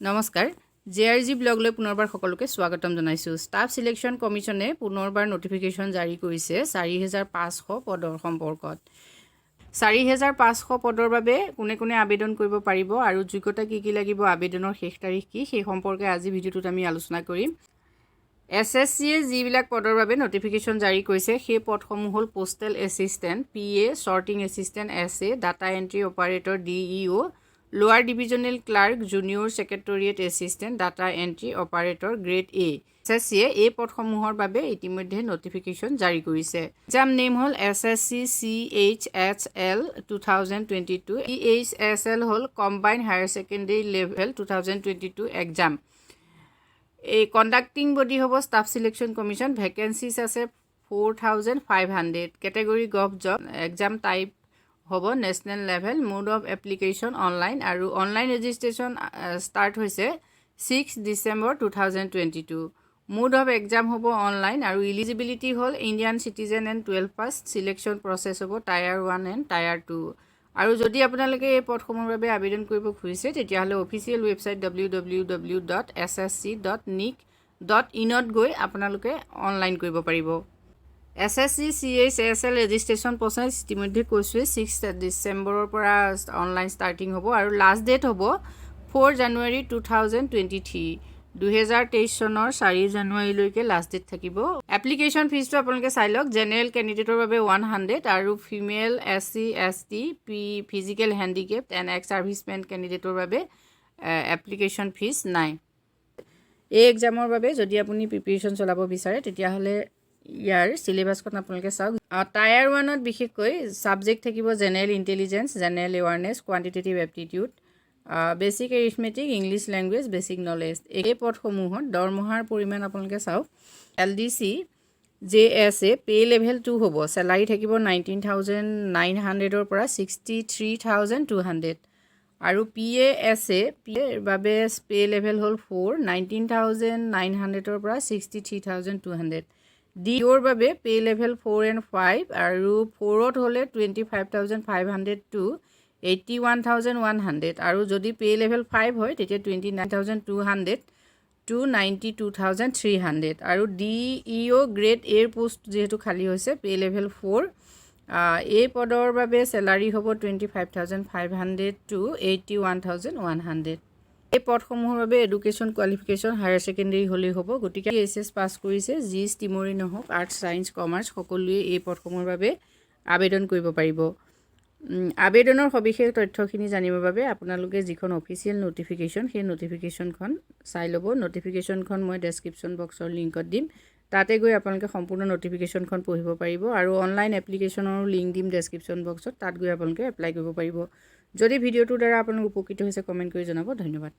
নমস্কাৰ জেআৰজি ব্লগলৈ পুনৰবাৰ সকলোকে স্বাগতম জনাইছোঁ। ষ্টাফ সিলেকশ্যন কমিছনে পুনৰবাৰ নটিফিকেশ্যন জাৰি কৰিছে 4500 পদৰ সম্পৰ্কত। 4500 পদৰ বাবে কোনে কোনে আবেদন কৰিব পাৰিব আৰু যোগ্যতা কি লাগিব, আবেদনৰ শেষ তাৰিখ কি, সেই সম্পৰ্কে আজি ভিডিঅ'টোত আমি আলোচনা কৰিম। SSC-য়ে যিবিলাক পদৰ বাবে নটিফিকেশ্যন জাৰি কৰিছে সেই পদসমূহ হ'ল postal assistant, PA, sorting assistant SA, data entry operator DEO, lower divisional clerk, junior secretariat assistant, data entry operator grade A। SSC-য়ে এই পদসমূহৰ বাবে ইতিমধ্যে নটিফিকেশ্যন জাৰি কৰিছে। এক্সাম নেম হ'ল SSC-CHLE 2022। CHLE হ'ল combine higher secondary level 2022 exam. এই কণ্ডাক্টিং বডি হ'ব ষ্টাফ সিলেকশ্যন কমিশ্যন। ভেকেঞ্চিজ আছে 4500। Category gov job. Exam type হ'ব national level. Mode of application online আৰু অনলাইন ৰেজিষ্ট্ৰেশ্যন ষ্টাৰ্ট হৈছে 6 ডিচেম্বৰ 2022। মোড অফ এক্সাম হ'ব online আৰু eligibility হ'ল Indian citizen and 12 pass. Selection process হ'ব tier 1 and tier 2। আৰু যদি আপোনালোকে এই পদসমূহৰ বাবে আবেদন কৰিব খুজিছে তেতিয়াহ'লে অফিচিয়েল ৱেবছাইট www.ssc.nic.in-ত গৈ আপোনালোকে অনলাইন কৰিব পাৰিব। SSC-CHLE ৰেজিষ্ট্ৰেশ্যন প্ৰচেছ ইতিমধ্যে কৈছোঁৱে 6 ডিচেম্বৰৰ পৰা অনলাইন ষ্টাৰ্টিং হ'ব আৰু লাষ্ট ডেট হ'ব 4 জানুৱাৰী 2023। 2023 চনৰ 4 জানুৱাৰীলৈকে লাষ্ট ডেট থাকিব। এপ্লিকেশ্যন ফিজটো আপোনালোকে চাই লওক। জেনেৰেল কেণ্ডিডেটৰ বাবে 100 আৰু female SC ST physical handicapped and ex servicemen কেণ্ডিডেটৰ বাবে এপ্লিকেশ্যন ফিজ নাই। এই এক্সামৰ বাবে যদি আপুনি প্ৰিপেৰেশ্যন চলাব বিচাৰে তেতিয়াহ'লে ইয়াৰ চিলেবাছখন আপোনালোকে চাওক। টায়াৰ 1ত বিশেষকৈ ছাবজেক্ট থাকিব general intelligence, general awareness, quantitative aptitude, basic arithmetic, English language, basic knowledge. এই পদসমূহত দৰমহাৰ পৰিমাণ আপোনালোকে চাওক। LDC JSA পে লেভেল 2 হ'ব। চেলাৰী থাকিব 19,900ৰ পৰা 63,200 আৰু PASA ৰ বাবে পে লেভেল হ'ল 4, 19,900ৰ পৰা 63,200। DOৰ বাবে পে লেভেল 4 and 5 আৰু 4ত হ'লে 25,500 to 81,100 আৰু যদি পে লেভেল 5 হয় তেতিয়া 29,200 to 92,300 আৰু DEO গ্ৰেড A পোষ্ট যিহেতু খালী হৈছে পে লেভেল 4। এই পদৰ বাবে চেলাৰী হ'ব 25,500 to 81,100। এই পদসমূহৰ বাবে এডুকেশ্যন কোৱালিফিকেশ্যন হায়াৰ ছেকেণ্ডেৰী হ'লেই হ'ব। গতিকে SS পাছ কৰিছে যি ষ্ট্ৰীমৰে নহওক, আৰ্টছ, ছায়েন্স, কমাৰ্চ সকলোৱে এই পদসমূহৰ বাবে আবেদন কৰিব পাৰিব। আবেদনৰ সবিশেষ তথ্যখিনি জানিবৰ বাবে আপোনালোকে যিখন অফিচিয়েল নটিফিকেশ্যন সেই নটিফিকেশ্যনখন চাই ল'ব। নটিফিকেশ্যনখন মই ডেছক্ৰিপশ্যন বক্সৰ লিংকত দিম, তাতে গৈ আপোনালোকে সম্পূৰ্ণ নটিফিকেশ্যনখন পঢ়িব পাৰিব আৰু অনলাইন এপ্লিকেশ্যনৰো লিংক দিম ডেছক্ৰিপশ্যন বক্সত, তাত গৈ আপোনালোকে এপ্লাই কৰিব পাৰিব। যদি ভিডিঅ'টোৰ দ্বাৰা আপোনালোক উপকৃত হৈছে কমেণ্ট কৰি জনাব। ধন্যবাদ।